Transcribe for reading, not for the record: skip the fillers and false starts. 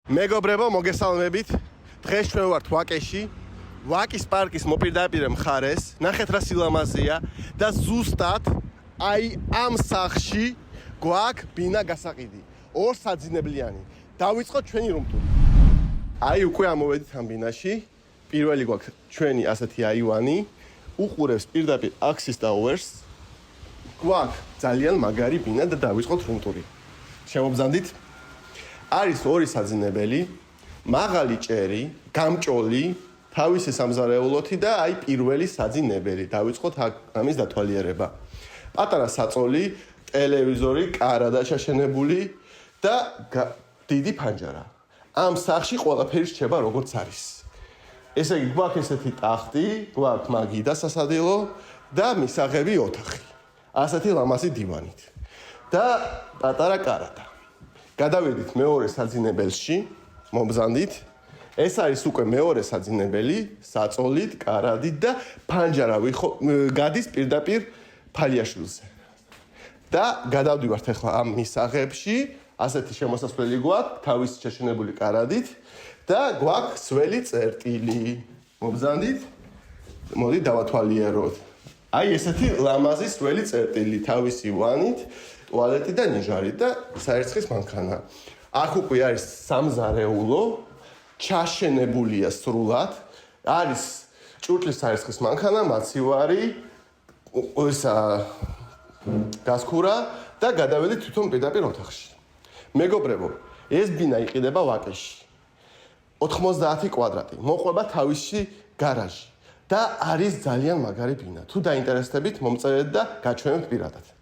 მეგობრებო, მოგესალმებით. დღეს ჩვენ ვართ ვაკეში. ვაკის პარკის მოპირდაპირე მხარეს. ნახეთ რა სილამაზეა და ზუსტად აი ამ სახლში გვაქვს ბინა გასაყიდი. ორ საძინებლიანი. დავიწყოთ ჩვენი რუმტური. აი უკვე ამოვედით ამ ბინაში. პირველი გვაქვს ჩვენი ასეთი აივანი. უყურებს პირდაპირ Axis Towers. გვაქვს ძალიან მაგარი ბინა და დავიწყოთ რუმტური. შემობრძანდით? არის ორი საძინებელი, მაღალი ჭერი, გამჭოლი, თავისი სამზარეულოთი და აი პირველი საძინებელი. დავიწყოთ ამის დათვალიერება. პატარა საწოლი, ტელევიზორი, კარა დაშაშენებული და დიდი ფანჯარა. ამ სახლში ყველაფერი რჩება როგორც არის. ესე იგი, გვაქვს ესეთი ტახტი, გვაქვს მაგი და სასადილო და მისაღები ოთახი. ასეთი ლამაზი დივანით. და პატარა კარადა. გადავედით მეორე საძინებელში, მომბრძანდით. ეს არის უკვე მეორე საძინებელი, საწოლით, კარადით და ფანჯარა გადის პირდაპირ ფალიაშვილზე. და გადავდივართ ახლა ამ მისაღებში, ასეთი შემოსასვლელი გვაქვს, თავისი შეშენებული კარადით და გვაქვს სველი წერტილი. მომბრძანდით. მოდი დავათვალიეროთ. აი ესეთი ლამაზი სველი წერტილი, თავისი ვანით, ტუალეტი და ნიჟარი და საერცხლის მანქანა. აქ უკვე არის სამზარეულო, ჩაშენებულია სრულად, არის ჭურჭლის საერცხლის მანქანა, მაცივარი, გასქურა და გადავედით თვითონ პირდაპირ ოთახში. მეგობრებო, ეს ბინა იყიდება ვაკეში. 90 კვადრატი, მოყვება თავისი გარაჟი და არის ძალიან მაგარი ბინა. თუ დაინტერესდებით, მომწერეთ და გაჩვენებთ პირადად.